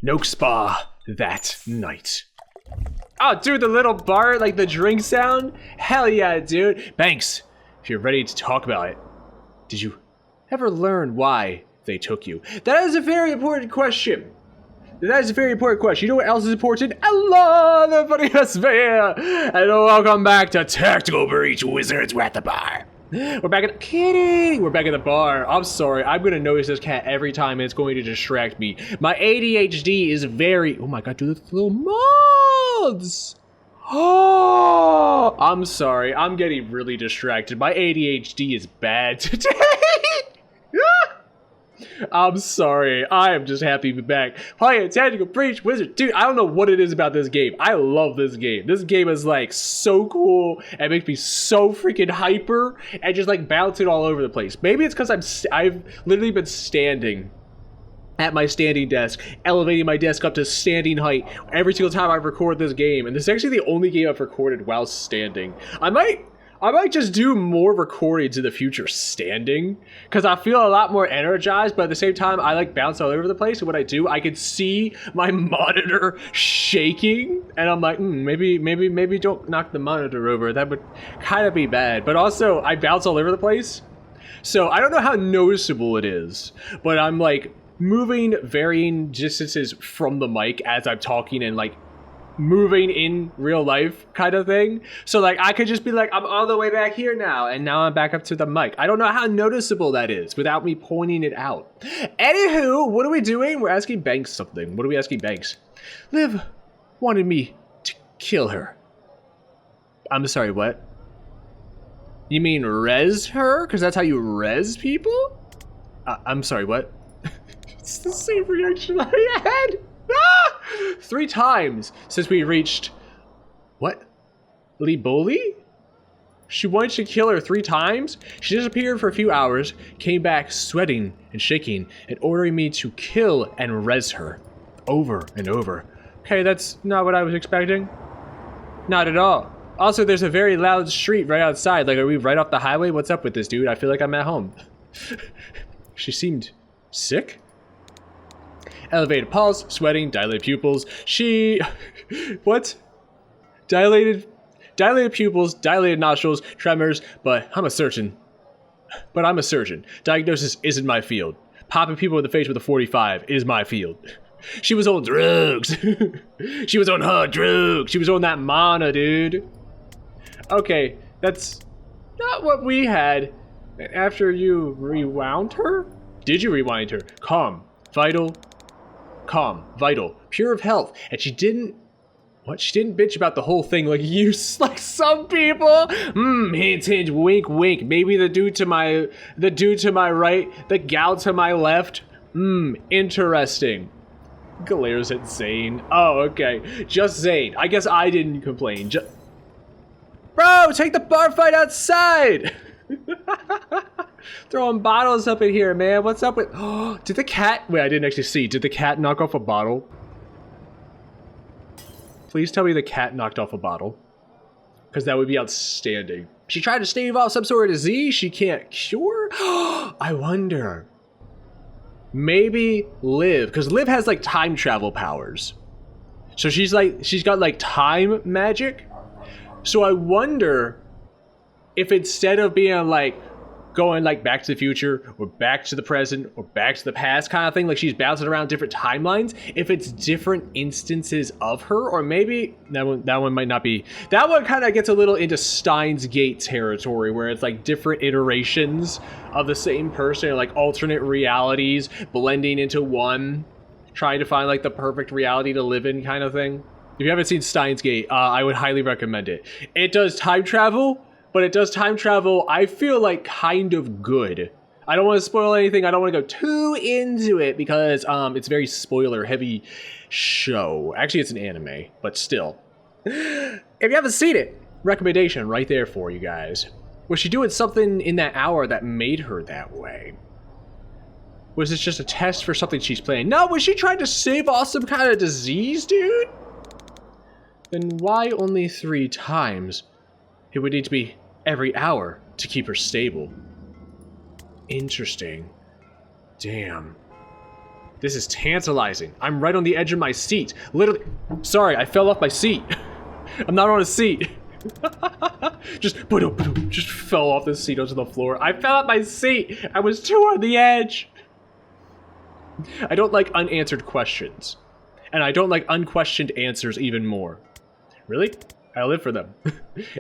No spa that night. Oh, dude, the little bar, like the drink sound? Hell yeah, dude. Banks, if you're ready to talk about it, did you ever learn why they took you? That is a very important question. That is a very important question. You know what else is important? Hello, everybody, Vesper, and welcome back to Tactical Breach Wizards. We're at the bar. We're back at kidding. We're back at the bar. I'm sorry. I'm gonna notice this cat every time, and it's going to distract me. My ADHD is very. Oh my god, do the little moths. Oh, I'm sorry. I'm getting really distracted. My ADHD is bad today. I'm sorry. I am just happy to be back. Playing Tactical Breach Wizard. Dude, I don't know what it is about this game. I love this game. This game is like so cool. It makes me so freaking hyper and just like bouncing all over the place. Maybe it's because I've literally been standing at my standing desk, elevating my desk up to standing height every single time I record this game. And this is actually the only game I've recorded while standing. I might just do more recordings in the future standing, because I feel a lot more energized, but at the same time, I like bounce all over the place. And what I do, I can see my monitor shaking, and I'm like, maybe don't knock the monitor over. That would kind of be bad. But also, I bounce all over the place, so I don't know how noticeable it is, but I'm like moving varying distances from the mic as I'm talking and like moving in real life kind of thing. So like I could just be like, I'm all the way back here now, and now I'm back up to the mic. I don't know how noticeable that is without me pointing it out. Anywho, what are we doing? We're asking Banks something. What are we asking Banks? Liv wanted me to kill her. I'm sorry, what? You mean res her? Because that's how you res people? I'm sorry, what? It's the same reaction I had. 3 times since we reached what? Liboli? She wanted to kill her 3 times? She disappeared for a few hours, came back sweating and shaking, and ordering me to kill and res her. Over and over. Okay, that's not what I was expecting. Not at all. Also, there's a very loud street right outside. Like, are we right off the highway? What's up with this dude? I feel like I'm at home. She seemed sick? Elevated pulse, sweating, dilated pupils. What? Dilated pupils, dilated nostrils, tremors, but I'm a surgeon. Diagnosis isn't my field. Popping people in the face with a 45 is my field. She was on drugs. She was on hard drugs. She was on that mana, dude. Okay, that's not what we had. After you rewound her? Did you rewind her? Calm, vital, pure of health. And she didn't bitch about the whole thing like like some people. Hint, hint, wink, wink. Maybe the dude to my right, the gal to my left. Interesting. Galera's at Zane. Oh, okay. Just Zane. I guess I didn't complain. Bro, take the bar fight outside! Throwing bottles up in here, man. What's up with... Oh, did the cat... Wait, I didn't actually see. Did the cat knock off a bottle? Please tell me the cat knocked off a bottle. Because that would be outstanding. She tried to stave off some sort of disease she can't cure? I wonder. Maybe Liv. Because Liv has, like, time travel powers. So she's got, like, time magic. So I wonder if instead of being, like, going like back to the future or back to the present or back to the past kind of thing, like she's bouncing around different timelines, if it's different instances of her, or maybe that one might not be. That one kind of gets a little into Steins Gate territory where it's like different iterations of the same person, or like alternate realities blending into one, trying to find like the perfect reality to live in kind of thing. If you haven't seen Steins Gate, I would highly recommend it. It does time travel, but it does time travel, I feel like, kind of good. I don't want to spoil anything. I don't want to go too into it because it's a very spoiler-heavy show. Actually, it's an anime, but still. If you haven't seen it, recommendation right there for you guys. Was she doing something in that hour that made her that way? Was this just a test for something she's playing? No, was she trying to save off some kind of disease, dude? Then why only 3 times? It would need to be every hour to keep her stable. Interesting. Damn. This is tantalizing. I'm right on the edge of my seat. Literally. Sorry, I fell off my seat. I'm not on a seat. just fell off the seat onto the floor. I fell off my seat. I was too on the edge. I don't like unanswered questions. And I don't like unquestioned answers even more. Really? I live for them.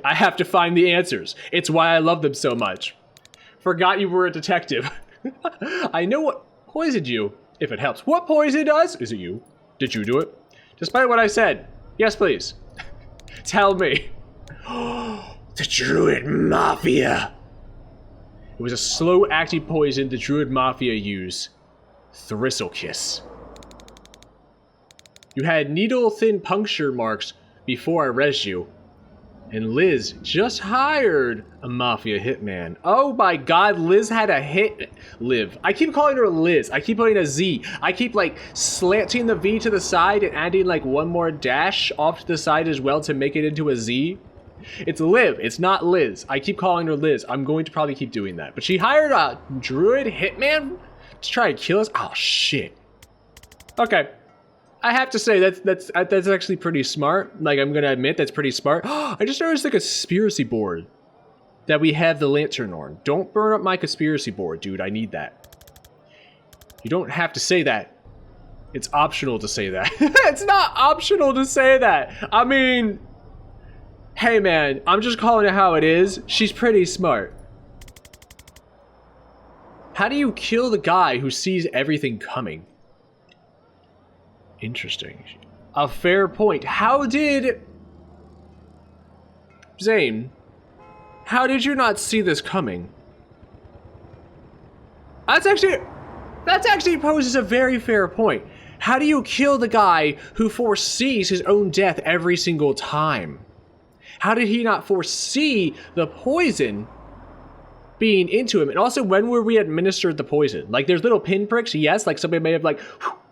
I have to find the answers. It's why I love them so much. Forgot you were a detective. I know what poisoned you. If it helps. What poisoned us? Is it you? Did you do it? Despite what I said. Yes, please. Tell me. The Druid Mafia. It was a slow-acting poison the Druid Mafia used. Thistlekiss. You had needle-thin puncture marks before I res you. And Liz just hired a Mafia hitman. Oh my god, Liz had a hit live. I keep calling her Liz. I keep putting a Z. I keep like slanting the V to the side and adding like one more dash off to the side as well to make it into a Z. It's Liv. It's not Liz. I keep calling her Liz. I'm going to probably keep doing that. But she hired a druid hitman to try and kill us? Oh shit. Okay. I have to say that's actually pretty smart. Like, I'm gonna admit that's pretty smart. I just noticed the conspiracy board that we have the lantern on. Don't burn up my conspiracy board, dude. I need that. You don't have to say that. It's optional to say that. It's not optional to say that. I mean, hey man, I'm just calling it how it is. She's pretty smart. How do you kill the guy who sees everything coming? Interesting. A fair point. How did... Zane, how did you not see this coming? That actually poses a very fair point. How do you kill the guy who foresees his own death every single time? How did he not foresee the poison being into him? And also, when were we administered the poison? Like, there's little pinpricks, yes, like somebody may have like...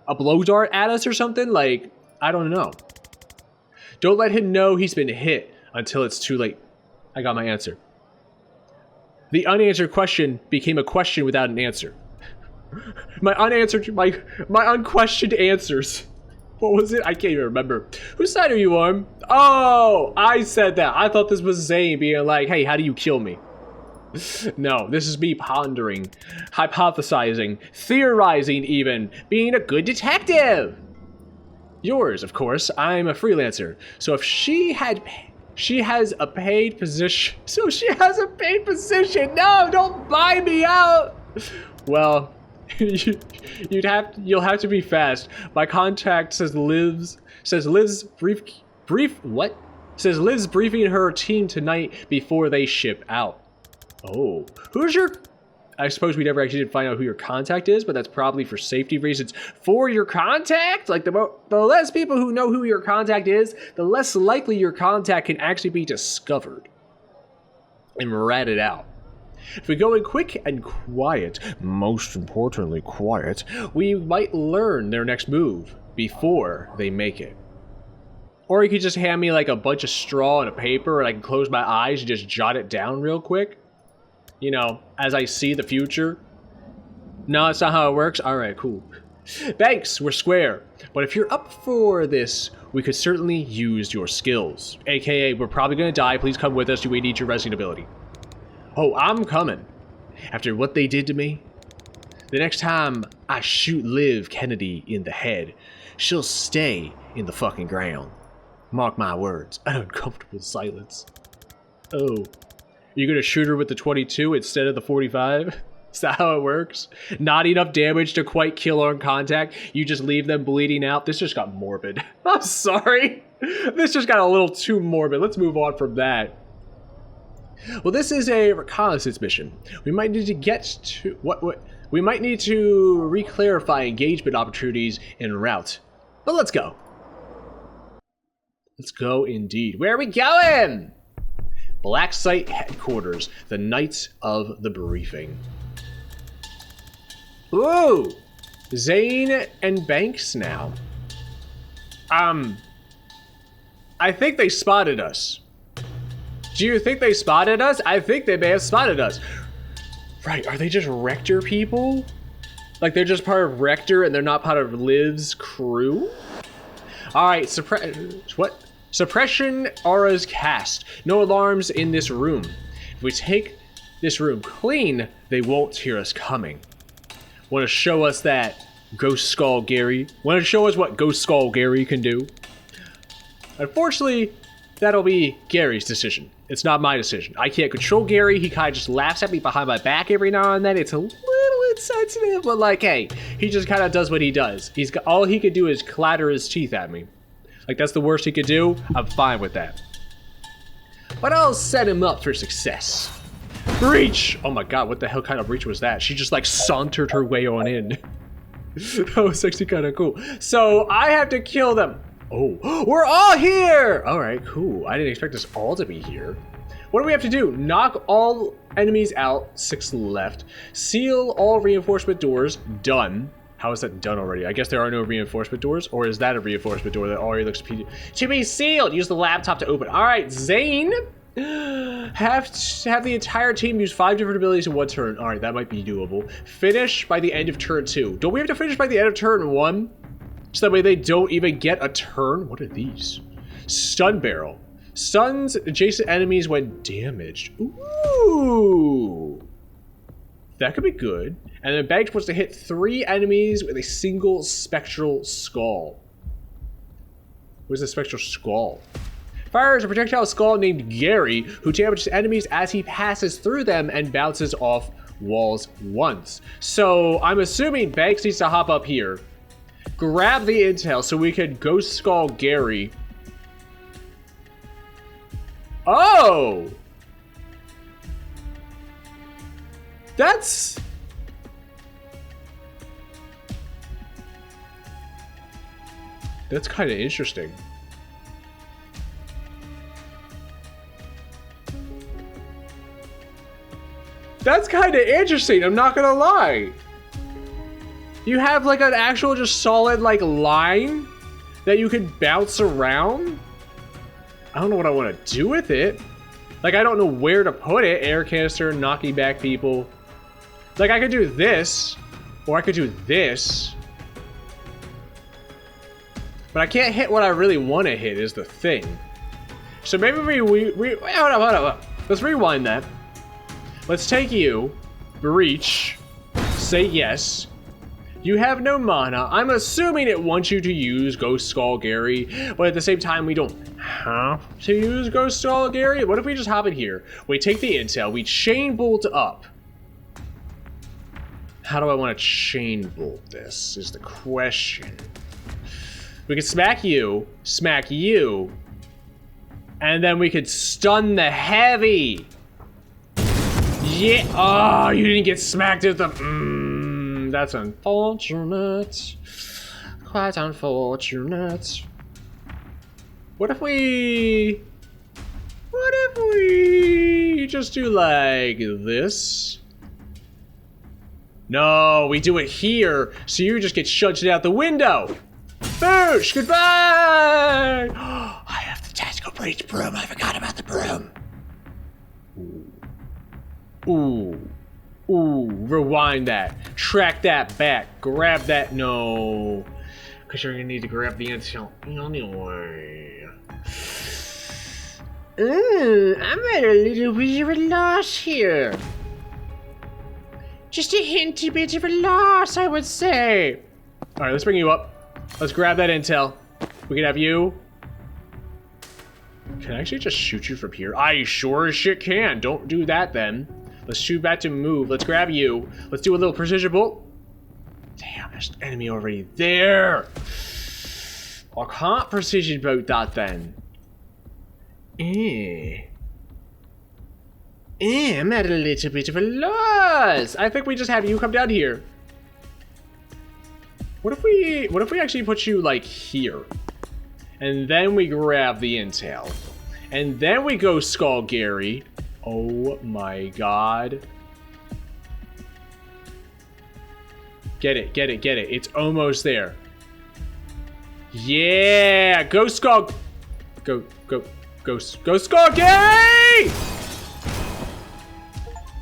a blow dart at us or something? Like, I don't know. Don't let him know he's been hit until it's too late. I got my answer. The unanswered question became a question without an answer. my unquestioned answers. What was it? I can't even remember. Whose side are you on? Oh, I said that. I thought this was Zane being like, hey, how do you kill me? No, this is me pondering, hypothesizing, theorizing even, being a good detective. Yours, of course. I'm a freelancer. So if she has a paid position. So she has a paid position. No, don't buy me out. Well, you'll have to be fast. My contact says Liv's briefing her team tonight before they ship out. Oh, who's your... I suppose we never actually did find out who your contact is, but that's probably for safety reasons. For your contact? Like, the less people who know who your contact is, the less likely your contact can actually be discovered and ratted out. If we go in quick and quiet, most importantly quiet, we might learn their next move before they make it. Or you could just hand me like a bunch of straw and a paper and I can close my eyes and just jot it down real quick. You know, as I see the future. No, that's not how it works. All right, cool. Thanks, we're square. But if you're up for this, we could certainly use your skills. AKA, we're probably gonna die. Please come with us. We need your resing ability. Oh, I'm coming. After what they did to me, the next time I shoot Liv Kennedy in the head, she'll stay in the fucking ground. Mark my words. An uncomfortable silence. Oh. You're gonna shoot her with the 22 instead of the 45? Is that how it works? Not enough damage to quite kill on contact. You just leave them bleeding out. This just got morbid. I'm sorry. This just got a little too morbid. Let's move on from that. Well, this is a reconnaissance mission. We might need to get to... We might need to re-clarify engagement opportunities en route. But let's go. Let's go indeed. Where are we going? Black Site Headquarters, the night of the briefing. Ooh! Zane and Banks now. I think they spotted us. Do you think they spotted us? I think they may have spotted us. Right, are they just Rector people? Like they're just part of Rector and they're not part of Liv's crew? Alright, Suppression auras cast. No alarms in this room. If we take this room clean, they won't hear us coming. Want to show us that Ghost Skull Gary? Want to show us what Ghost Skull Gary can do? Unfortunately, that'll be Gary's decision. It's not my decision. I can't control Gary. He kind of just laughs at me behind my back every now and then. It's a little insensitive, but like, hey, he just kind of does what he does. All he could do is clatter his teeth at me. Like, that's the worst he could do. I'm fine with that. But I'll set him up for success. Breach! Oh my god, what the hell kind of breach was that? She just like sauntered her way on in. That was actually kind of cool. So I have to kill them. Oh, we're all here! Alright, cool. I didn't expect us all to be here. What do we have to do? Knock all enemies out. 6 left. Seal all reinforcement doors. Done. How is that done already? I guess there are no reinforcement doors, or is that a reinforcement door that already looks to be sealed? Use the laptop to open. All right, Zane. Have the entire team use 5 different abilities in 1 turn. All right, that might be doable. Finish by the end of turn 2. Don't we have to finish by the end of turn 1? So that way they don't even get a turn? What are these? Stun barrel. Stuns adjacent enemies when damaged. Ooh. That could be good. And then Banks wants to hit 3 enemies with a single spectral skull. Where's the spectral skull? Fires a projectile skull named Gary, who damages enemies as he passes through them and bounces off walls once. So I'm assuming Banks needs to hop up here, grab the intel so we can Ghost Skull Gary. Oh! That's kind of interesting. That's kind of interesting, I'm not gonna lie. You have like an actual just solid like line that you can bounce around. I don't know what I want to do with it. Like, I don't know where to put it. Air canister, knocking back people. Like, I could do this, or I could do this. But I can't hit what I really want to hit is the thing. So maybe hold up. Let's rewind that. Let's take you, breach, say yes. You have no mana. I'm assuming it wants you to use Ghost Skull Gary, but at the same time, we don't have to use Ghost Skull Gary. What if we just hop in here? We take the intel, we chain bolt up. How do I want to chain bolt this is the question. We could smack you, and then we could stun the heavy. Yeah, oh, you didn't get smacked at the, that's unfortunate. Quite unfortunate. What if we just do like this? No, we do it here, so you just get shunted out the window. Boosh, goodbye! I have the tactical breach broom, I forgot about the broom. Ooh, rewind that. Track that back. Grab that. No. Because you're going to need to grab the intel anyway. I'm at a little bit of a loss here. Just a hinty bit of a loss, I would say. Alright, let's bring you up. Let's grab that intel. We can have you. Can I actually just shoot you from here? I sure as shit can. Don't do that then. Let's shoot back to move. Let's grab you. Let's do a little precision bolt. Damn, there's an enemy already there. I can't precision bolt that then. I'm at a little bit of a loss. I think we just have you come down here. What if we actually put you like here? And then we grab the intel. And then we go Skull Gary. Oh my god. Get it. It's almost there. Yeah! Go Skull! Go Skull Gary!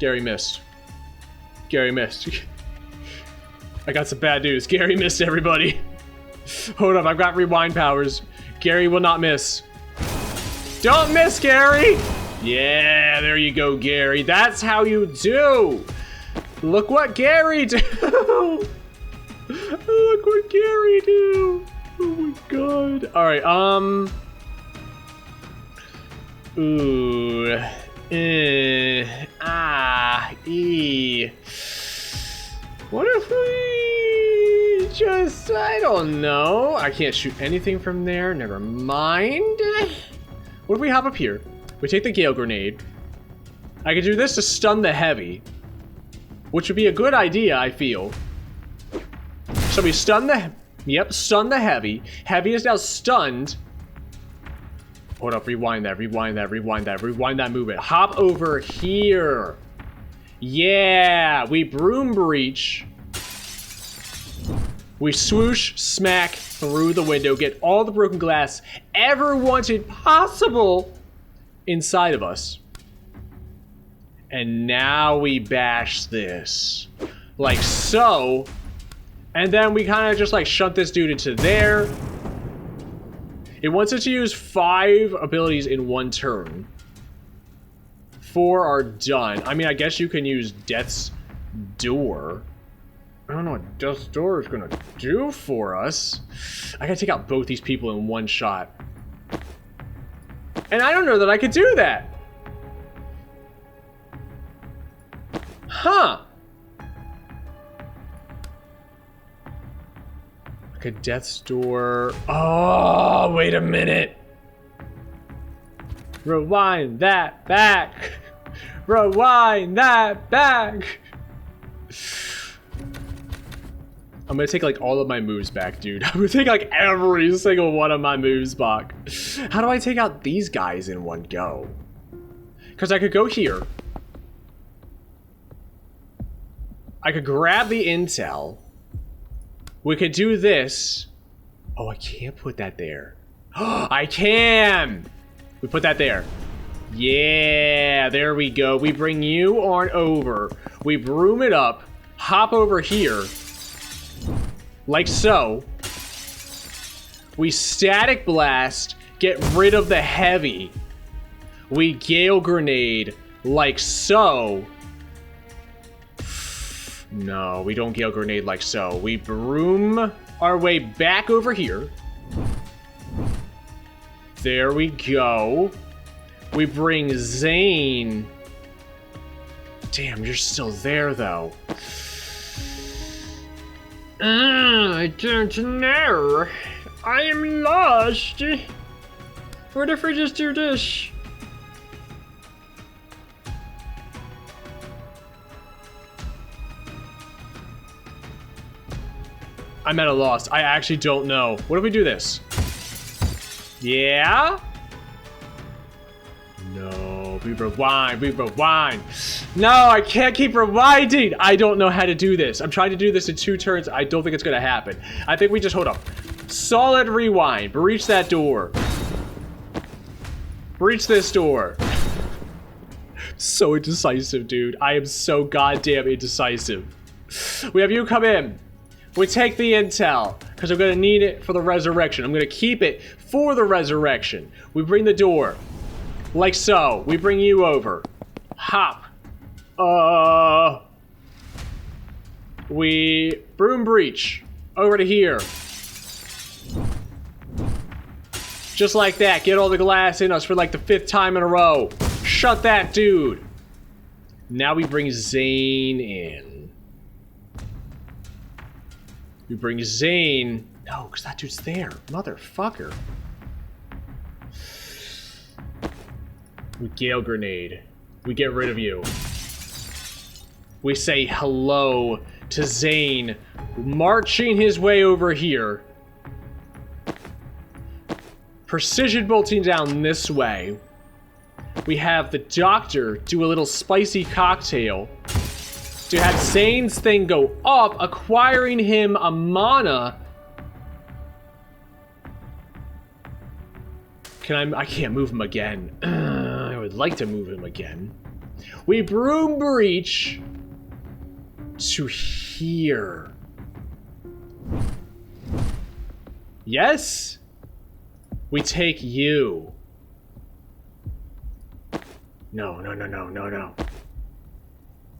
Gary missed. I got some bad news. Gary missed everybody. Hold up, I've got rewind powers. Gary will not miss. Don't miss, Gary! Yeah, there you go, Gary. That's how you do. Look what Gary do. Look what Gary do. Oh my god. All right, ooh. What if we just, I don't know. I can't shoot anything from there. Never mind. What if we hop up here? We take the Gale Grenade. I could do this to stun the heavy, which would be a good idea, I feel. So we stun the, yep, stun the heavy. Heavy is now stunned. Hold up, rewind that, rewind that, rewind that, rewind that movement. Hop over here. Yeah, we broom breach. We swoosh, smack through the window, get all the broken glass ever wanted possible inside of us. And now we bash this. Like so. And then we kind of just like shunt this dude into there. It wants us to use 5 abilities in 1 turn. 4 are done. I mean, I guess you can use Death's Door. I don't know what Death's Door is gonna do for us. I gotta take out both these people in 1 shot. And I don't know that I could do that. Huh. Okay, Death's Door. Oh, wait a minute. Rewind that back. Rewind that back. I'm gonna take like all of my moves back, dude. I'm gonna take like every single one of my moves back. How do I take out these guys in 1 go? Because I could go here. I could grab the intel. We could do this. Oh, I can't put that there. I can! We put that there. Yeah, there we go. We bring you on over. We broom it up. Hop over here. Like so. We static blast. Get rid of the heavy. We Gale Grenade. Like so. No, we don't Gale Grenade like so. We broom our way back over here. There we go. We bring Zane. Damn, you're still there, though. I don't know. I am lost. What if we just do this? I'm at a loss. I actually don't know. What if we do this? Yeah? No, we rewind, we rewind. No, I can't keep rewinding. I don't know how to do this. I'm trying to do this in 2 turns. I don't think it's gonna happen. I think we just, hold up. Solid rewind, breach that door. Breach this door. So indecisive, dude. I am so goddamn indecisive. We have you come in. We take the intel, because I'm going to need it for the resurrection. I'm going to keep it for the resurrection. We bring the door. Like so. We bring you over. Hop. We broom breach. Over to here. Just like that. Get all the glass in us for like the 5th time in a row. Shut that dude. Now we bring Zane in. We bring Zane. No, because that dude's there. Motherfucker. We Gale Grenade. We get rid of you. We say hello to Zane, marching his way over here. Precision bolting down this way. We have the doctor do a little spicy cocktail to have Zane's thing go up, acquiring him a mana. I can't move him again. I would like to move him again. We broom breach to here. Yes? We take you. No.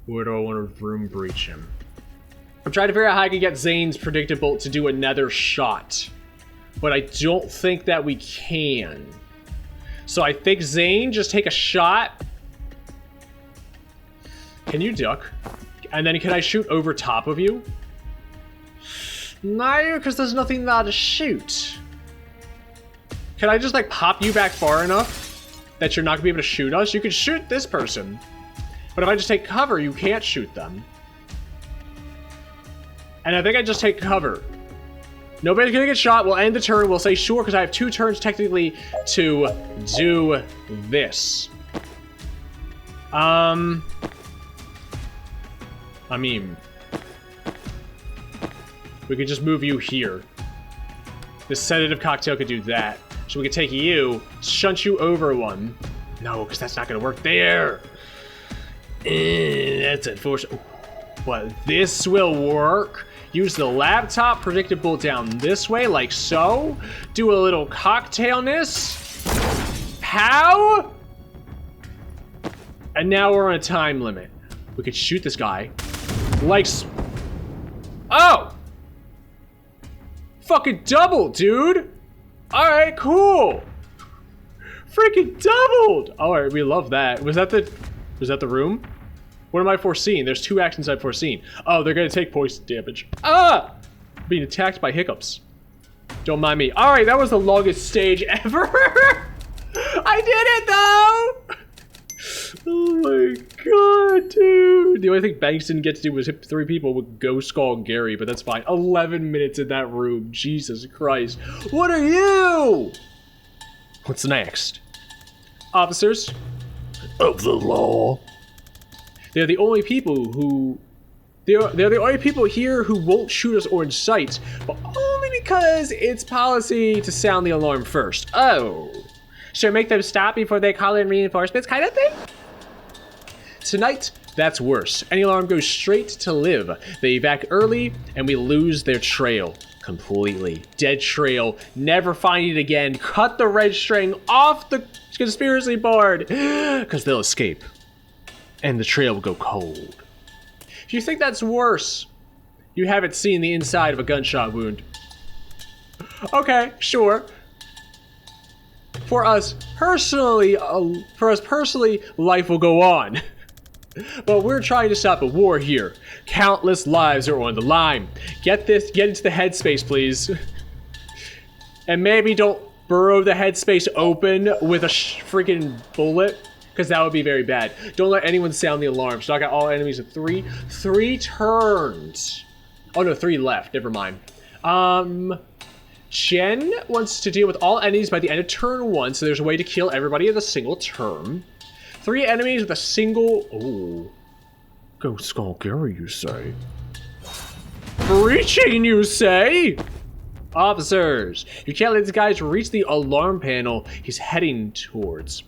Where do I want to room breach him? I'm trying to figure out how I can get Zane's predictable to do another shot. But I don't think that we can. So I think Zane, just take a shot. Can you duck? And then can I shoot over top of you? No, because there's nothing there to shoot. Can I just like pop you back far enough that you're not gonna be able to shoot us? You can shoot this person. But if I just take cover, you can't shoot them. And I think I just take cover. Nobody's gonna get shot. We'll end the turn. We'll say sure, because I have 2 turns technically to do this. I mean, we could just move you here. This sedative cocktail could do that. So we could take you, shunt you over one. No, because that's not gonna work there. That's unfortunate. But this will work. Use the laptop, predictable down this way, like so. Do a little cocktailness. Pow! And now we're on a time limit. We could shoot this guy. Like... Oh! Fucking double, dude! Alright, cool! Freaking doubled! Alright, we love that. Was that the room? What am I foreseeing? There's 2 actions I've foreseen. Oh, they're gonna take poison damage. Ah! Being attacked by hiccups. Don't mind me. Alright, that was the longest stage ever! I did it, though! Oh my god, dude. The only thing Banks didn't get to do was hit 3 people with Ghost Skull Gary, but that's fine. 11 minutes in that room. Jesus Christ. What are you? What's next? Officers of the law. They're the only people who... They're the only people here who won't shoot us or incite, but only because it's policy to sound the alarm first. Oh. Should make them stop before they call in reinforcements kind of thing? Tonight, that's worse. Any alarm goes straight to live. They evac early, and we lose their trail completely. Dead trail. Never find it again. Cut the red string off the conspiracy board, because they'll escape. And the trail will go cold. If you think that's worse, you haven't seen the inside of a gunshot wound. Okay, sure. For us personally, life will go on. But we're trying to stop a war here. Countless lives are on the line. Get into the headspace, please. And maybe don't burrow the headspace open with a freaking bullet, because that would be very bad. Don't let anyone sound the alarm. Knock out all enemies at 3. 3 turns. Oh no, 3 left. Never mind. Jen wants to deal with all enemies by the end of turn 1, so there's a way to kill everybody in a single turn. 3 enemies with a single... Ooh. Ghost Skull Gary, you say? Breaching, you say? Officers, you can't let these guys reach the alarm panel he's heading towards.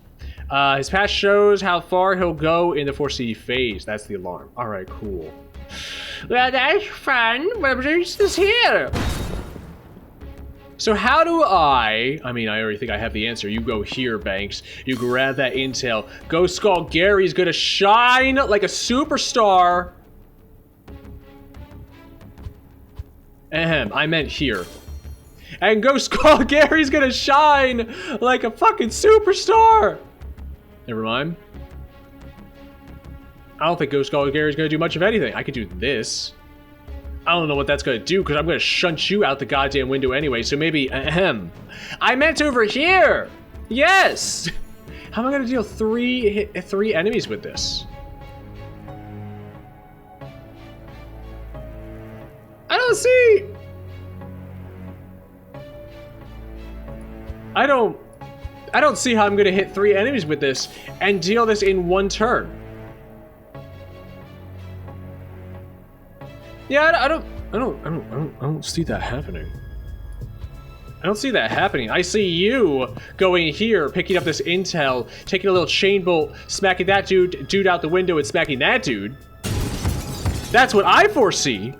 His past shows how far he'll go in the foresee phase. That's the alarm. Alright, cool. Well, that's fun. But reach this here. So how do I mean, I already think I have the answer. You go here, Banks. You grab that intel. Ghost Skull Gary's gonna shine like a superstar. Ahem, I meant here. And Ghost Skull Gary's gonna shine like a fucking superstar. Never mind. I don't think Ghost Skull Gary's gonna do much of anything. I could do this. I don't know what that's gonna do, because I'm gonna shunt you out the goddamn window anyway, so maybe, ahem. I meant over here! Yes! How am I gonna deal 3 enemies with this? I don't see... I don't see how I'm gonna hit 3 enemies with this and deal this in 1 turn. Yeah, I don't see that happening. I don't see that happening. I see you going here, picking up this intel, taking a little chain bolt, smacking that dude out the window and smacking that dude. That's what I foresee.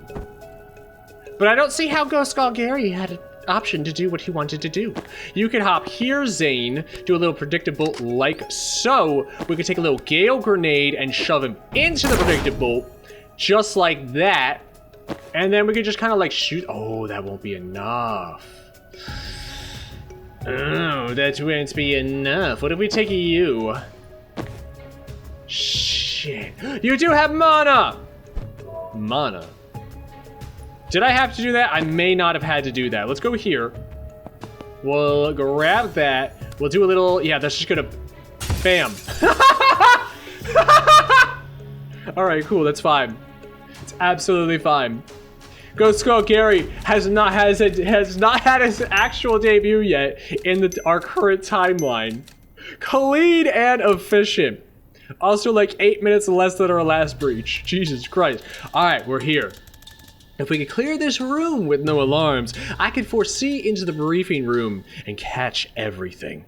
But I don't see how Ghost Skull Gary had option to do what he wanted to do. You can hop here, Zane, do a little predictive bolt like so. We could take a little Gale Grenade and shove him into the predictive bolt, just like that. And then we could just kind of like shoot. Oh, that won't be enough. Oh, that won't be enough. What if we take you? Shit. You do have mana! Mana. Did I have to do that? I may not have had to do that. Let's go here. We'll grab that. We'll do a little... Yeah, that's just gonna... Bam. Alright, cool. That's fine. It's absolutely fine. Ghost Skull Gary has not had his actual debut yet in our current timeline. Clean and efficient. Also like 8 minutes less than our last breach. Jesus Christ. Alright, we're here. If we could clear this room with no alarms, I could foresee into the briefing room and catch everything.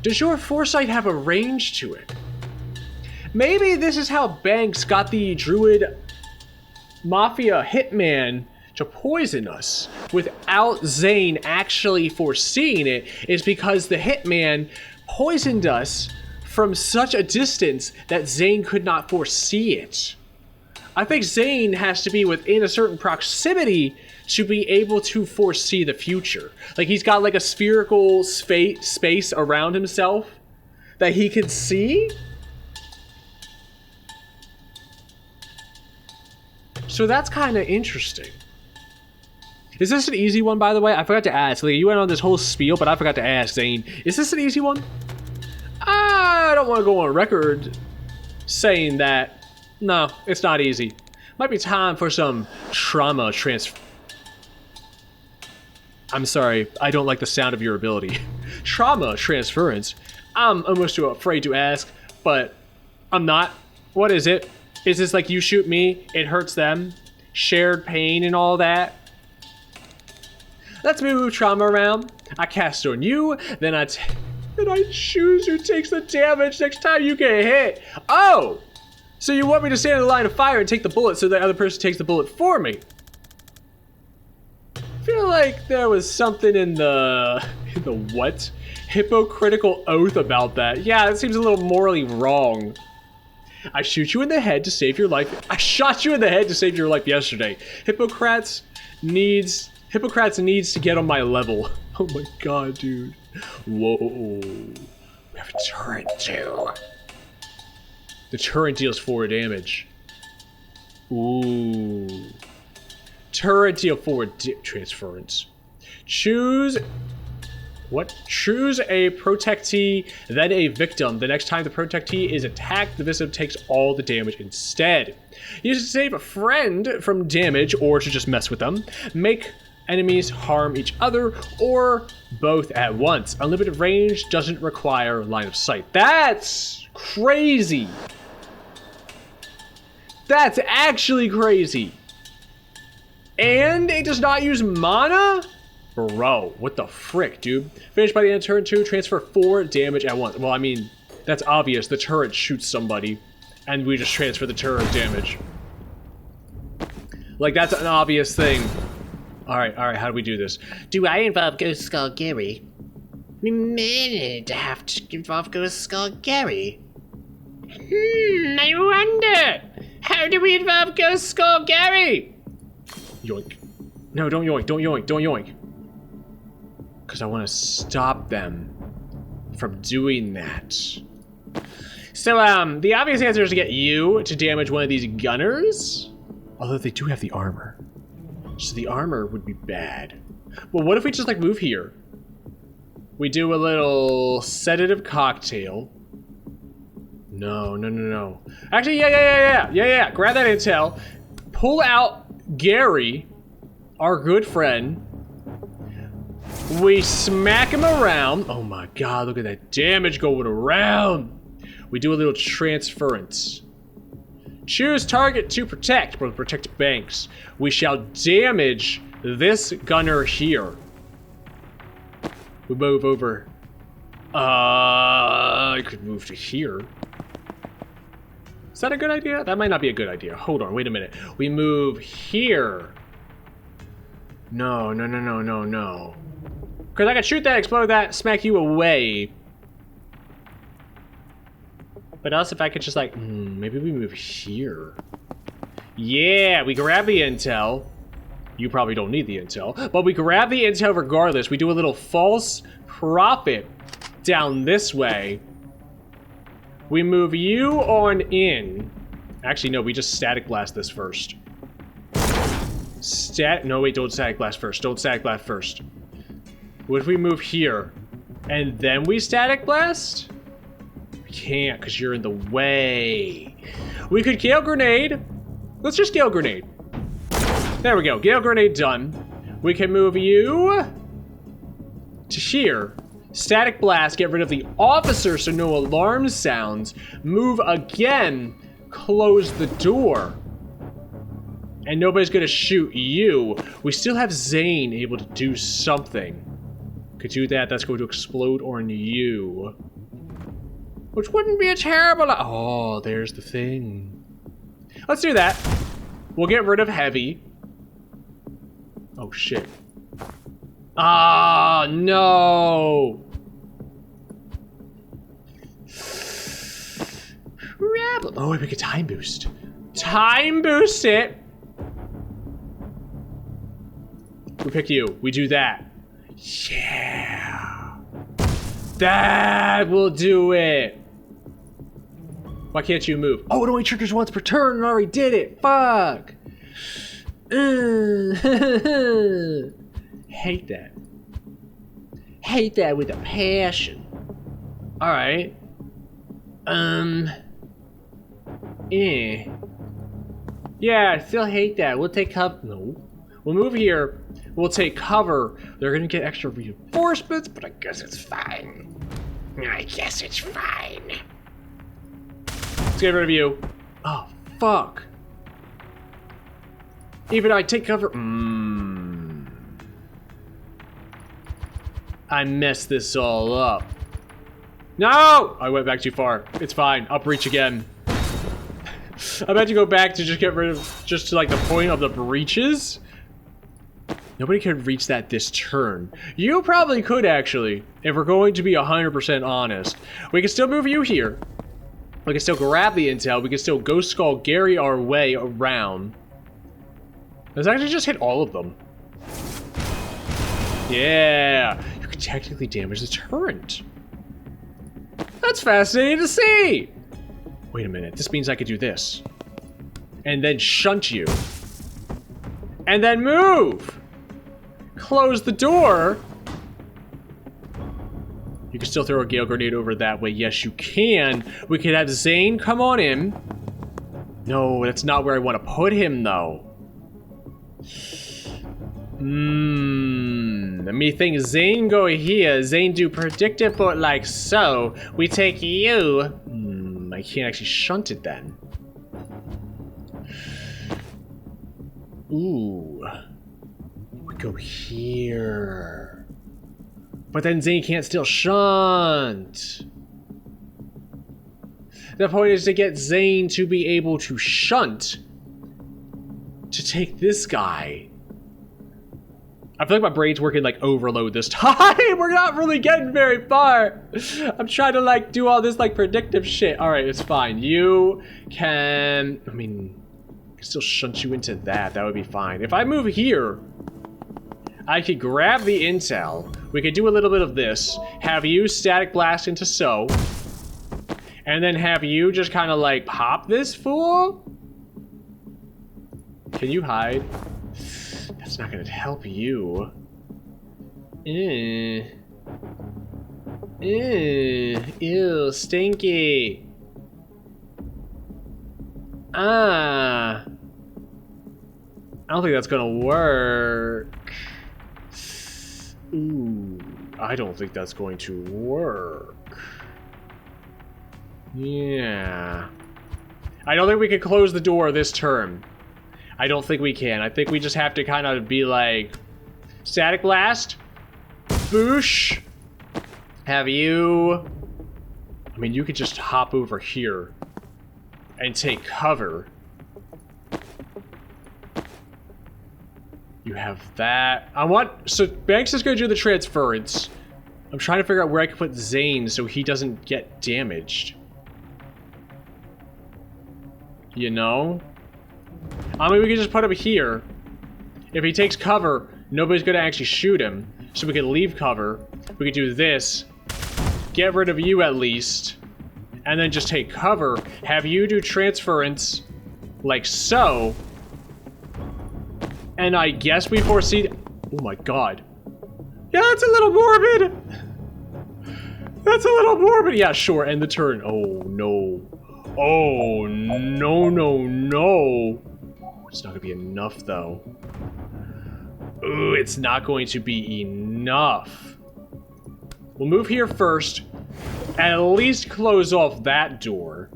Does your foresight have a range to it? Maybe this is how Banks got the Druid Mafia hitman to poison us without Zane actually foreseeing it, is because the hitman poisoned us from such a distance that Zane could not foresee it. I think Zane has to be within a certain proximity to be able to foresee the future. Like he's got like a spherical space around himself that he can see. So that's kind of interesting. Is this an easy one, by the way? I forgot to ask. Like, you went on this whole spiel, but I forgot to ask, Zane. Is this an easy one? I don't want to go on record saying that. No, it's not easy. Might be time for some trauma transfer. I'm sorry, I don't like the sound of your ability. Trauma transference. I'm almost too afraid to ask, but I'm not. What is it? Is this like you shoot me, it hurts them? Shared pain and all that? Let's move trauma around. I cast on you, then I choose who takes the damage next time you get hit. Oh! So you want me to stand in the line of fire and take the bullet so the other person takes the bullet for me? I feel like there was something in the what? Hypocritical oath about that. Yeah, it seems a little morally wrong. I shoot you in the head to save your life. I shot you in the head to save your life yesterday. Hippocrates needs to get on my level. Oh my god, dude. Whoa. We have a turret too. The turret deals 4 damage. Ooh. Turret deal 4 transference. Choose... What? Choose a protectee, then a victim. The next time the protectee is attacked, the victim takes all the damage instead. Use it to save a friend from damage or to just mess with them. Make enemies harm each other or both at once. Unlimited range doesn't require line of sight. That's crazy. That's actually crazy. And it does not use mana? Bro, what the frick, dude? Finish by the end of turn 2, transfer 4 damage at once. Well, I mean, that's obvious. The turret shoots somebody, and we just transfer the turret damage. Like, that's an obvious thing. Alright, how do we do this? Do I involve Ghost Skull Gary? We may to have to involve Ghost Skull Gary. I wonder. How do we involve Ghost Skull Gary? Yoink. No, don't yoink, don't yoink, don't yoink. Because I want to stop them from doing that. So, the obvious answer is to get you to damage one of these gunners. Although they do have the armor. So the armor would be bad. Well, what if we just, like, move here? We do a little sedative cocktail. No. Actually, yeah. Grab that intel. Pull out Gary, our good friend. We smack him around. Oh my god, look at that damage going around. We do a little transference. Choose target to protect. We'll protect Banks. We shall damage this gunner here. We move over. I could move to here. Is that a good idea? That might not be a good idea. Hold on, wait a minute. We move here. No, no, no, no, no, no. Because I can shoot that, explode that, smack you away. But also if I could just like, maybe we move here. Yeah, we grab the intel. You probably don't need the intel. But we grab the intel regardless. We do a little false profit down this way. We move you on in. Actually, no, we just static blast this first. No, wait, don't static blast first. Don't static blast first. What if we move here and then we static blast? We can't because you're in the way. We could Gale Grenade. Let's just Gale Grenade. There we go. Gale Grenade done. We can move you to here. Static blast, get rid of the officer so no alarm sounds. Move again, close the door. And nobody's gonna shoot you. We still have Zane able to do something. Could do that, that's going to explode on you. Which wouldn't be a terrible... Oh, there's the thing. Let's do that. We'll get rid of Heavy. Oh, shit. Ah, no! Oh, we can time boost. Time boost it! We pick you. We do that. Yeah. That will do it. Why can't you move? Oh, it only triggers once per turn and I already did it. Fuck. Hate that. Hate that with a passion. Alright. Yeah, I still hate that. We'll take cover. No. We'll move here. We'll take cover. They're gonna get extra reinforcements, but I guess it's fine. I guess it's fine. Let's get rid of you. Oh, fuck. Even I take cover. I messed this all up. No! I went back too far. It's fine. I'll breach again. I meant to go back to just get rid of, just to like the point of the breaches. Nobody could reach that this turn. You probably could actually, if we're going to be 100% honest. We can still move you here. We can still grab the intel. We can still Ghost Skull Gary our way around. Let's actually just hit all of them. Yeah, you can technically damage the turret. That's fascinating to see. Wait a minute, this means I could do this. And then shunt you. And then move. Close the door. You can still throw a Gale Grenade over that way. Yes, you can. We could have Zane come on in. No, that's not where I want to put him, though. Let me think. Zane go here. Zane do predictable like so. We take you. I can't actually shunt it then. Ooh. We go here. But then Zane can't still shunt. The point is to get Zane to be able to shunt. To take this guy. I feel like my brain's working like overload this time. We're not really getting very far. I'm trying to like do all this like predictive shit. All right, it's fine. You can, I mean, I can still shunt you into that. That would be fine. If I move here, I could grab the intel. We could do a little bit of this. Have you static blast into so. And then have you just kind of like pop this fool. Can you hide? That's not gonna help you. Ew, stinky. I don't think that's gonna work. Ooh, I don't think that's going to work. Yeah. I don't think we can close the door this turn. I don't think we can. I think we just have to kind of be like, static blast, boosh, have you, I mean, you could just hop over here and take cover. You have that. So Banks is going to do the transference. I'm trying to figure out where I can put Zane so he doesn't get damaged. You know? I mean, we can just put him here. If he takes cover, nobody's going to actually shoot him. So we can leave cover. We can do this. Get rid of you at least. And then just take cover. Have you do transference like so. And I guess we foresee... Oh my god. Yeah, that's a little morbid. That's a little morbid. Yeah, sure, end the turn. Oh, no. Oh, no, no, no. It's not gonna be enough, though. Ooh, it's not going to be enough. We'll move here first. And at least close off that door.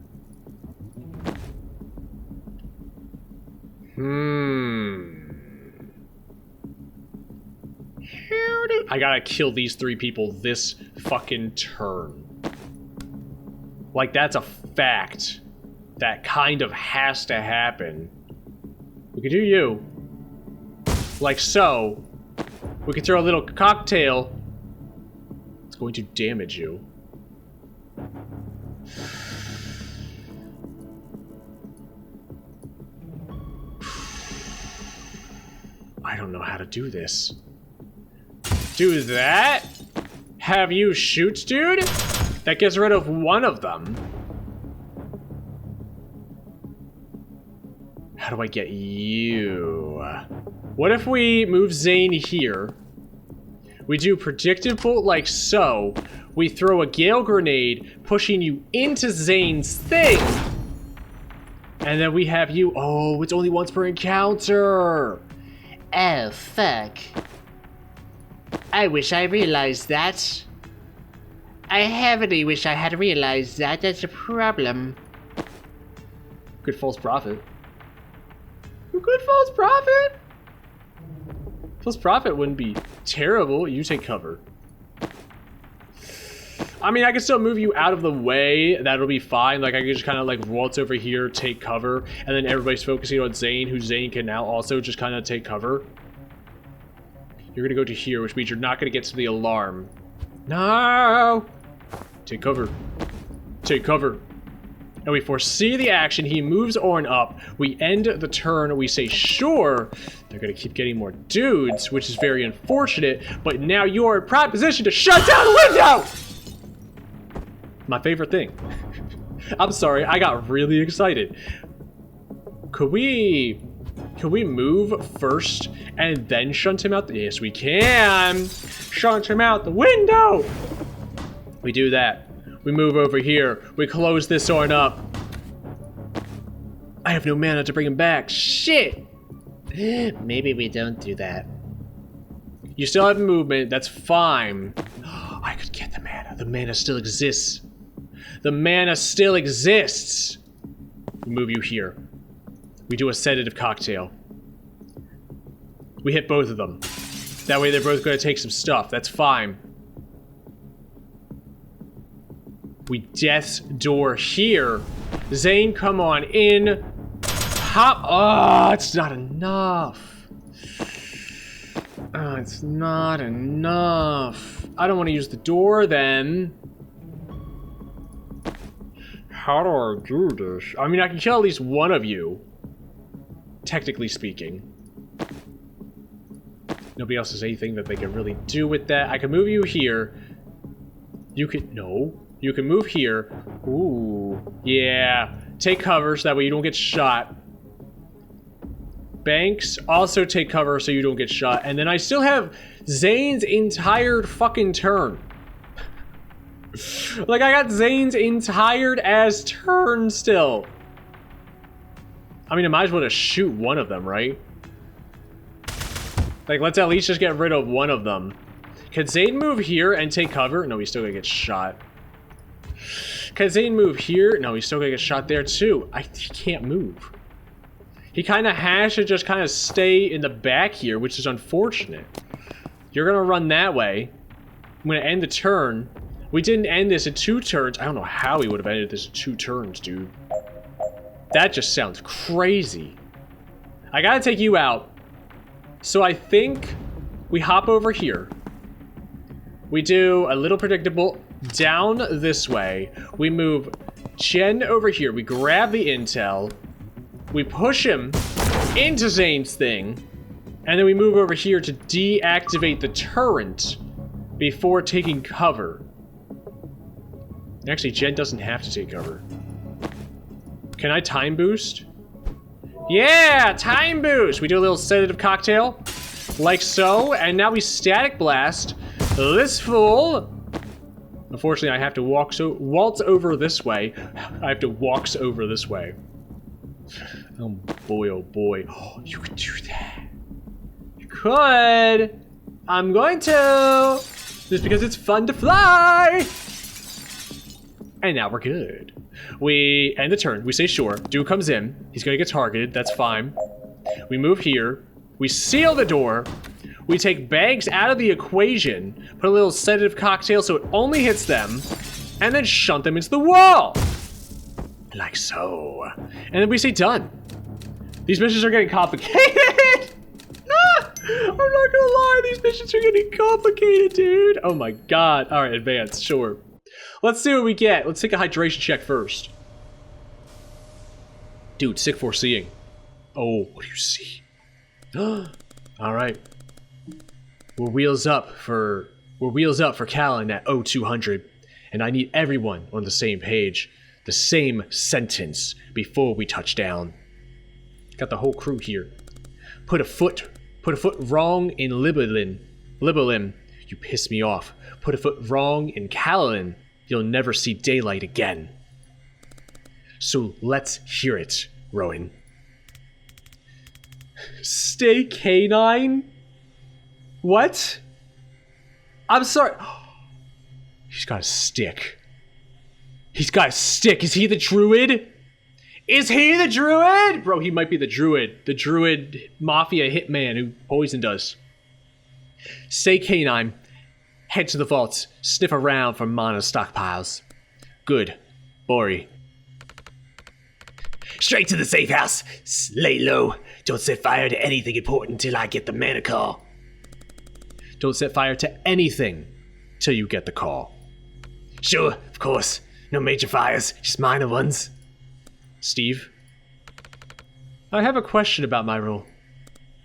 I gotta kill these 3 people this fucking turn. Like, that's a fact. That kind of has to happen. We could do you. Like so. We could throw a little cocktail. It's going to damage you. I don't know how to do this. Do that? Have you shoot, dude? That gets rid of one of them. How do I get you? What if we move Zane here? We do predictive bolt like so. We throw a gale grenade, pushing you into Zane's thing. And then we have you... Oh, it's only once per encounter. Oh, fuck. I wish I realized that. I heavily wish I had realized that. That's a problem. Good false prophet. Good false prophet? False prophet wouldn't be terrible. You take cover. I mean, I can still move you out of the way. That'll be fine. Like, I can just kind of, like, waltz over here, take cover, and then everybody's focusing on Zane, who Zane can now also just kind of take cover. You're going to go to here, which means you're not going to get to the alarm. No! Take cover. Take cover. And we foresee the action. He moves on up. We end the turn. We say, sure. They're going to keep getting more dudes, which is very unfortunate. But now you're in prime position to shut down the window! My favorite thing. I'm sorry, I got really excited. Could we move first and then shunt him out? Yes, we can. Shunt him out the window. We do that. We move over here. We close this on up. I have no mana to bring him back. Shit. Maybe we don't do that. You still have movement. That's fine. I could get the mana. The mana still exists. The mana still exists. We move you here. We do a sedative cocktail. We hit both of them. That way they're both going to take some stuff. That's fine. We death's door here. Zane, come on in. Hop. Oh, it's not enough. Oh, it's not enough. I don't want to use the door then. How do I do this? I mean, I can kill at least one of you. Technically speaking. Nobody else has anything that they can really do with that. I can move you here. You can... No. You can move here. Ooh. Yeah. Take cover so that way you don't get shot. Banks, also take cover so you don't get shot. And then I still have Zane's entire fucking turn. Like, I got Zane's entire ass turn still. I mean, I might as well just shoot one of them, right? Like, let's at least just get rid of one of them. Can Zane move here and take cover? No, he's still gonna get shot. Can Zane move here? No, he's still gonna get shot there too. He can't move. He kind of has to just kind of stay in the back here, which is unfortunate. You're gonna run that way. I'm gonna end the turn. We didn't end this in 2 turns. I don't know how we would have ended this in 2 turns, dude. That just sounds crazy. I gotta take you out. So I think we hop over here. We do a little predictable down this way. We move Jen over here. We grab the intel. We push him into Zane's thing. And then we move over here to deactivate the turret before taking cover. Actually, Jen doesn't have to take cover. Can I time boost? Yeah, time boost! We do a little sedative cocktail, like so, and now we static blast this fool. Unfortunately, I have to waltz over this way. I have to waltz over this way. Oh boy, oh boy. Oh, you could do that. You could. I'm going to. Just because it's fun to fly. And now we're good. We end the turn. We say sure. Dude comes in. He's gonna get targeted. That's fine. We move here. We seal the door. We take bags out of the equation. Put a little sedative cocktail so it only hits them. And then shunt them into the wall. Like so. And then we say done. These missions are getting complicated. I'm not gonna lie. These missions are getting complicated, dude. Oh my god. All right, advance. Sure. Let's see what we get. Let's take a hydration check first. Dude, sick foreseeing. Oh, what do you see? All right. We're wheels up for Callan at 0200, and I need everyone on the same page, the same sentence before we touch down. Got the whole crew here. Put a foot wrong in Libolin. You piss me off. Put a foot wrong in Callan. You'll never see daylight again. So let's hear it, Rowan. Stay canine? What? I'm sorry. He's got a stick. He's got a stick. Is he the druid? Is he the druid? Bro, he might be the druid. The druid mafia hitman who poisoned us. Stay canine. Head to the vaults. Sniff around for mana stockpiles. Good. Bori. Straight to the safe house. Lay low. Don't set fire to anything important till I get the mana call. Don't set fire to anything till you get the call. Sure, of course. No major fires, just minor ones. Steve? I have a question about my role.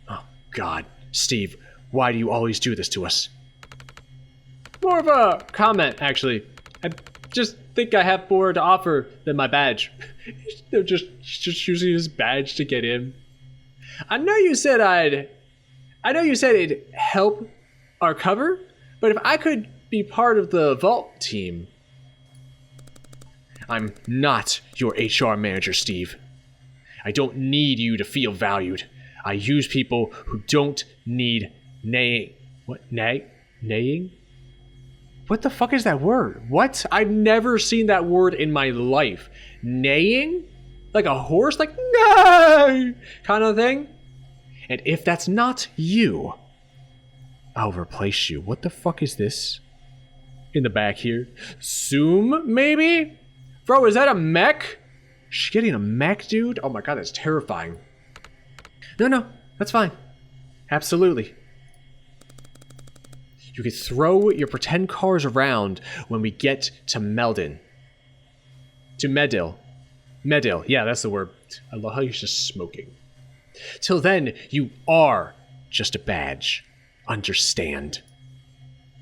Oh, God. Steve, why do you always do this to us? More of a comment, actually. I just think I have more to offer than my badge. They're just using his badge to get in. I know you said it'd help our cover, but if I could be part of the vault team. I'm not your HR manager, Steve. I don't need you to feel valued. I use people who don't need naying. What? Naying? What the fuck is that word? What? I've never seen that word in my life. Neighing? Like a horse? Like, no! Kind of thing? And if that's not you, I'll replace you. What the fuck is this? In the back here. Zoom, maybe? Bro, is that a mech? She's getting a mech, dude? Oh my god, that's terrifying. No, that's fine. Absolutely. You can throw your pretend cars around when we get to Meldon. To Medil. Medil, yeah, that's the word. I love how you're just smoking. Till then, you are just a badge. Understand.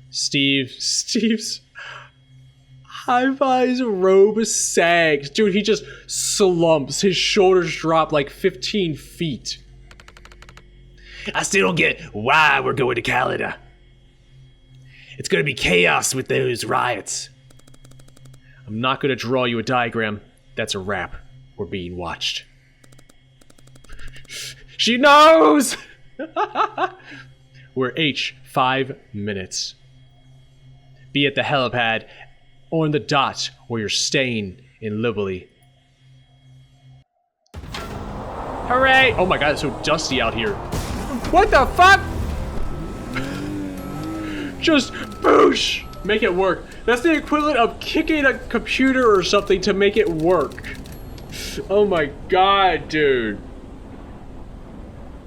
Steve's Hi-Fi's robe sags. Dude, he just slumps. His shoulders drop like 15 feet. I still don't get why we're going to Canada. It's gonna be chaos with those riots. I'm not gonna draw you a diagram. That's a wrap. We're being watched. She knows! We're H, 5 minutes. Be at the helipad or in the dot where you're staying in Liberty. Hooray! Oh my god, it's so dusty out here. What the fuck? Just boosh! Make it work. That's the equivalent of kicking a computer or something to make it work. Oh my god, dude.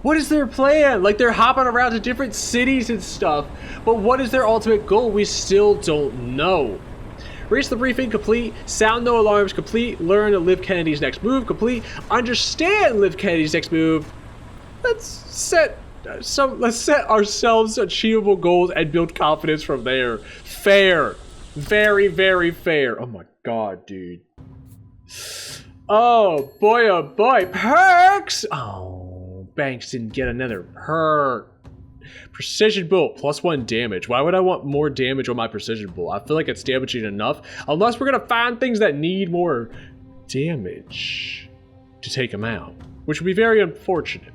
What is their plan? Like, they're hopping around to different cities and stuff, but what is their ultimate goal? We still don't know. Reach the briefing complete. Sound no alarms complete. Learn Liv Kennedy's next move complete. Understand Liv Kennedy's next move. Let's set ourselves achievable goals and build confidence from there. Fair. Very, very fair. Oh my god, dude. Oh boy, perks! Oh, Banks didn't get another perk. Precision bolt, +1 damage. Why would I want more damage on my precision bolt? I feel like it's damaging enough. Unless we're gonna find things that need more damage to take them out. Which would be very unfortunate.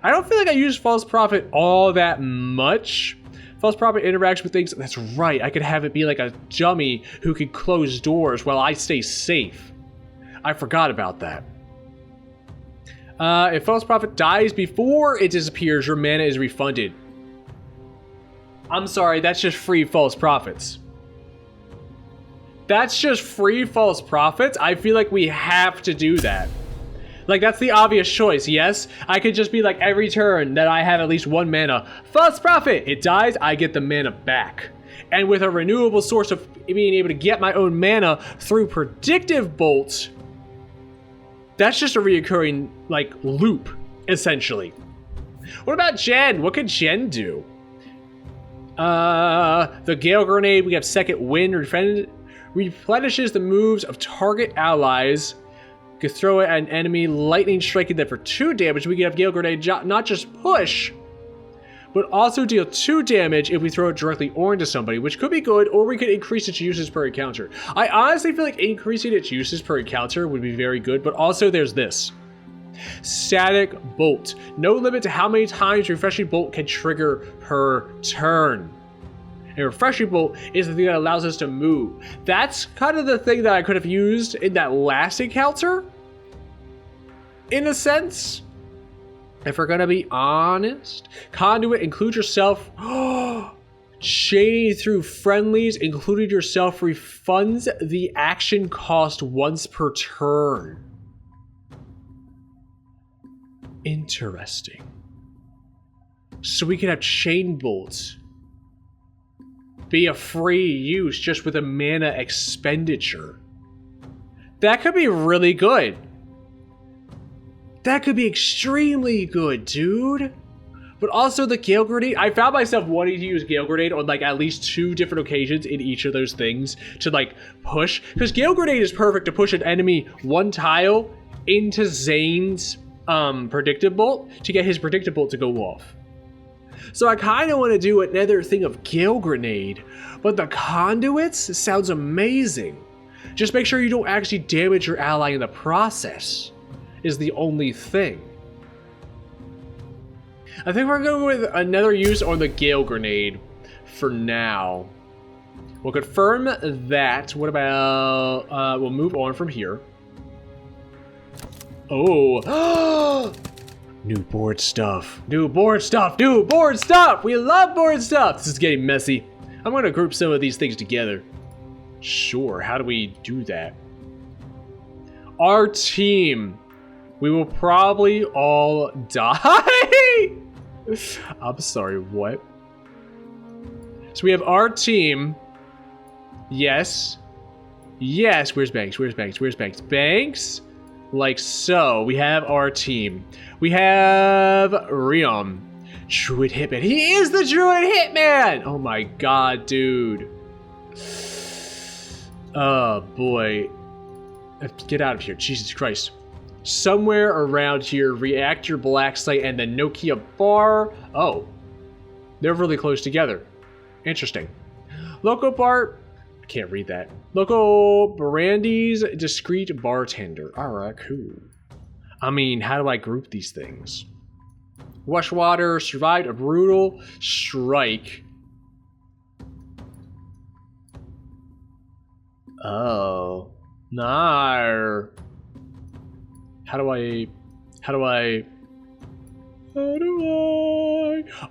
I don't feel like I use False Prophet all that much. False Prophet interacts with things. That's right, I could have it be like a dummy who could close doors while I stay safe. I forgot about that. If False Prophet dies before it disappears, your mana is refunded. I'm sorry, that's just free False Prophets. That's just free False Prophets? I feel like we have to do that. Like, that's the obvious choice, yes? I could just be like, every turn that I have at least 1 mana, False Prophet! It dies, I get the mana back. And with a renewable source of being able to get my own mana through Predictive Bolt, that's just a reoccurring, like, loop, essentially. What about Jen? What could Jen do? The Gale Grenade, we have Second Wind, replenishes the moves of target allies. You could throw it at an enemy, lightning striking them for 2 damage. We could have Gale Grenade not just push, but also deal 2 damage if we throw it directly onto somebody, which could be good, or we could increase its uses per encounter. I honestly feel like increasing its uses per encounter would be very good, but also there's this. Static Bolt. No limit to how many times Refreshing Bolt can trigger per turn. And Refreshing Bolt is the thing that allows us to move. That's kind of the thing that I could have used in that last encounter, in a sense. If we're gonna be honest. Conduit, include yourself. Chaining through friendlies, including yourself, refunds the action cost once per turn. Interesting. So we could have Chain Bolt be a free use just with a mana expenditure. That could be really good. That could be extremely good, dude. But also the Gale Grenade, I found myself wanting to use Gale Grenade on like at least 2 different occasions in each of those things to like push. Because Gale Grenade is perfect to push an enemy 1 tile into Zane's Predictive Bolt to get his Predictive Bolt to go off. So I kind of want to do another thing of Gale Grenade, but the conduits sounds amazing. Just make sure you don't actually damage your ally in the process, is the only thing. I think we're going with another use on the Gale Grenade for now. We'll confirm that. What about, we'll move on from here. Oh, new board stuff, new board stuff, new board stuff. We love board stuff. This is getting messy. I'm gonna group some of these things together. Sure, how do we do that? Our team. We will probably all die. I'm sorry, what? So we have our team. Yes. Yes, where's Banks? Where's Banks? Where's Banks? Banks? Like so. We have our team. We have Rion. Druid Hitman. He is the Druid Hitman! Oh my god, dude. Oh boy. Get out of here. Jesus Christ. Somewhere around here, Reactor Blackslate and the Nokia Bar. Oh. They're really close together. Interesting. Loco Bar. I can't read that. Local Brandy's Discreet Bartender. Alright, cool. I mean, how do I group these things? Washwater survived a brutal strike. Oh. No. How do I...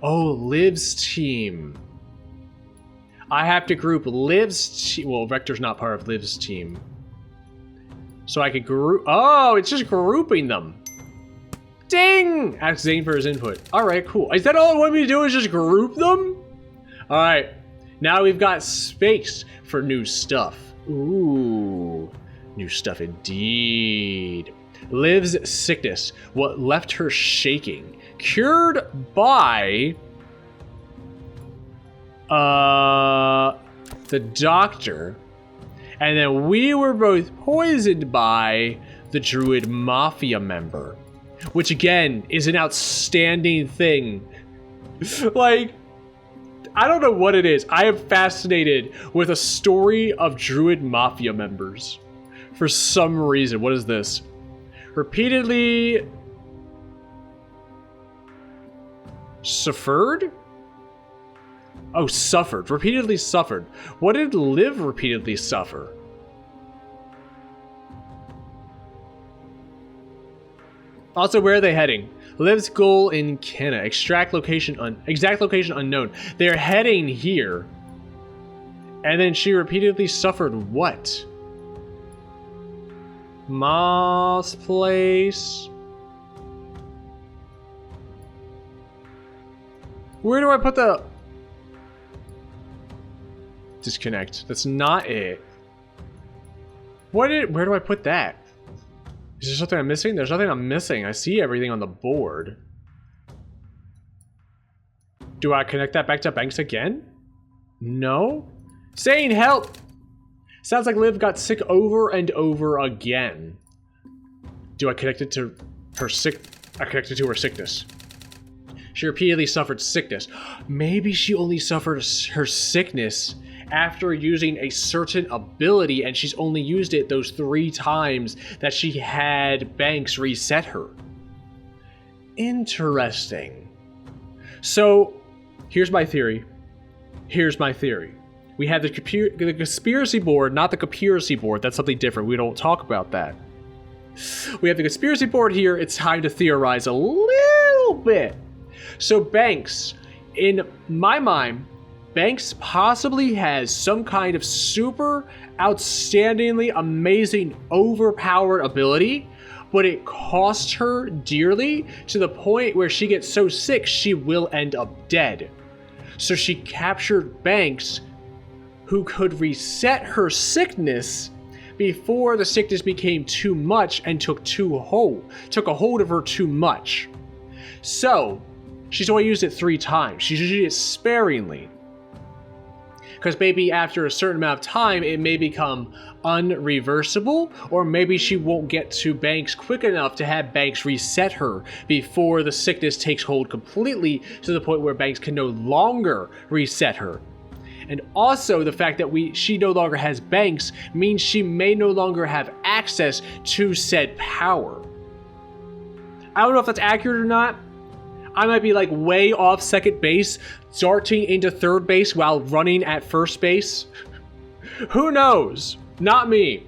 Oh, Liv's team. I have to group Liv's team. Well, Vector's not part of Liv's team. So I could group... Oh, it's just grouping them. Ding! Ask Zane for his input. All right, cool. Is that all it wanted me to do is just group them? All right. Now we've got space for new stuff. Ooh. New stuff indeed. Liv's sickness. What left her shaking. Cured by... the doctor. And then we were both poisoned by the Druid Mafia member. Which again is an outstanding thing. Like, I don't know what it is. I am fascinated with a story of Druid Mafia members. For some reason. What is this? Repeatedly... suffered? Oh, suffered. Repeatedly suffered. What did Liv repeatedly suffer? Also, where are they heading? Liv's goal in Kenna. Exact location unknown. They're heading here. And then she repeatedly suffered what? Moss place. Where do I put the... disconnect. That's not it. Where do I put that? Is there something I'm missing? There's nothing I'm missing. I see everything on the board. Do I connect that back to Banks again? No? Saying help! Sounds like Liv got sick over and over again. Do I connect it to her I connected to her sickness. She repeatedly suffered sickness. Maybe she only suffered her sickness after using a certain ability, and she's only used it those 3 times that she had Banks reset her. Interesting. So, here's my theory. We have the conspiracy board, not the conspiracy board. That's something different. We don't talk about that. We have the conspiracy board here. It's time to theorize a little bit. So Banks, in my mind, Banks possibly has some kind of super outstandingly amazing overpowered ability, but it costs her dearly to the point where she gets so sick she will end up dead. So she captured Banks, who could reset her sickness before the sickness became too much and took a hold of her too much. So she's only used it 3 times. She's used it sparingly. Because maybe after a certain amount of time, it may become unreversible, or maybe she won't get to Banks quick enough to have Banks reset her before the sickness takes hold completely to the point where Banks can no longer reset her. And also the fact that she no longer has Banks means she may no longer have access to said power. I don't know if that's accurate or not. I might be like way off second base, darting into third base while running at first base. Who knows? Not me.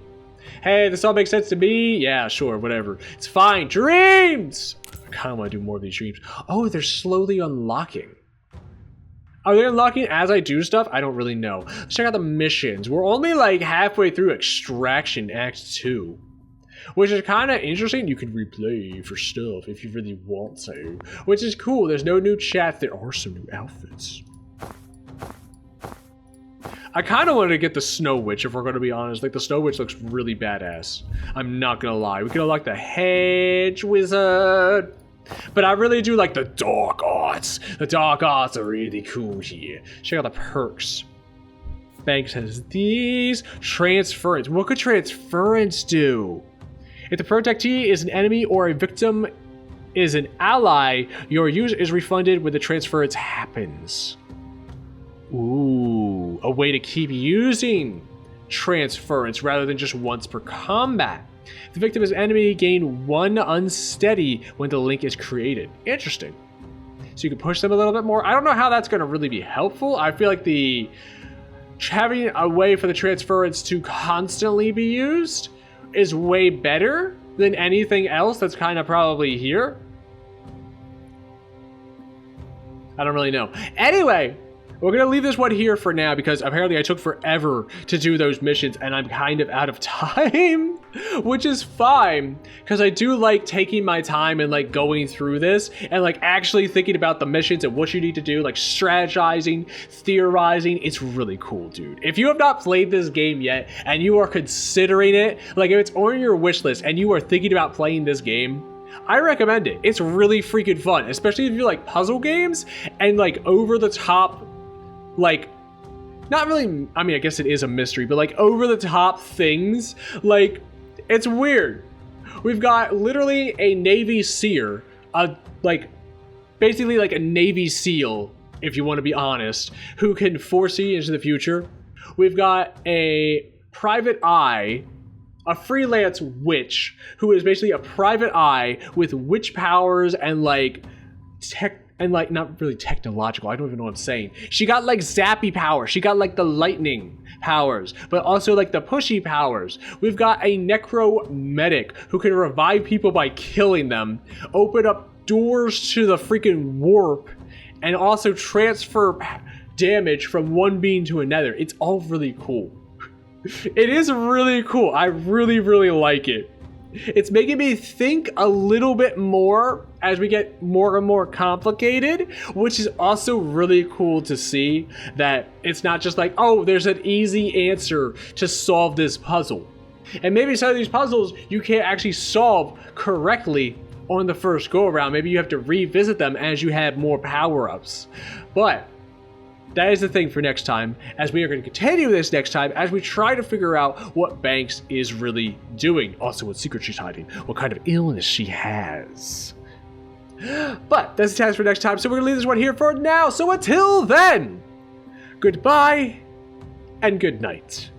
Hey, this all makes sense to me? Yeah, sure, whatever. It's fine. Dreams! I kind of want to do more of these dreams. Oh, they're slowly unlocking. Are they unlocking as I do stuff? I don't really know. Let's check out the missions. We're only like halfway through Extraction Act 2. Which is kind of interesting. You can replay for stuff if you really want to. Which is cool. There's no new chat. There are some new outfits. I kind of wanted to get the Snow Witch, if we're going to be honest. Like, the Snow Witch looks really badass. I'm not going to lie. We can unlock the Hedge Wizard. But I really do like the Dark Arts. The Dark Arts are really cool here. Check out the perks. Banks has these. Transference. What could Transference do? If the protectee is an enemy or a victim is an ally, your use is refunded when the transference happens. Ooh, a way to keep using transference rather than just once per combat. If the victim is an enemy, gain 1 unsteady when the link is created. Interesting. So you can push them a little bit more. I don't know how that's going to really be helpful. I feel like having a way for the transference to constantly be used is way better than anything else that's kind of probably here. I don't really know. Anyway, we're going to leave this one here for now because apparently I took forever to do those missions and I'm kind of out of time. Which is fine, because I do like taking my time and like going through this and like actually thinking about the missions and what you need to do, like strategizing, theorizing. It's really cool, dude. If you have not played this game yet and you are considering it, like if it's on your wish list and you are thinking about playing this game, I recommend it. It's really freaking fun, especially if you like puzzle games and like over the top, like not really, I mean, I guess it is a mystery, but like over the top things, like it's weird. We've got literally a Navy SEAL, basically like a Navy SEAL, if you want to be honest, who can foresee into the future. We've got a private eye, a freelance witch, who is basically a private eye with witch powers and like not really technological. I don't even know what I'm saying. She got like zappy powers. She got like the lightning powers, but also like the pushy powers. We've got a necro medic who can revive people by killing them, open up doors to the freaking warp, and also transfer damage from one being to another. It's all really cool. It is really cool. I really, really like it. It's making me think a little bit more as we get more and more complicated, which is also really cool to see that it's not just like, oh, there's an easy answer to solve this puzzle. And maybe some of these puzzles you can't actually solve correctly on the first go around. Maybe you have to revisit them as you have more power-ups. But that is the thing for next time, as we are going to continue this next time as we try to figure out what Banks is really doing. Also, what secret she's hiding, what kind of illness she has. But that's the task for next time, so we're going to leave this one here for now. So until then, goodbye and good night.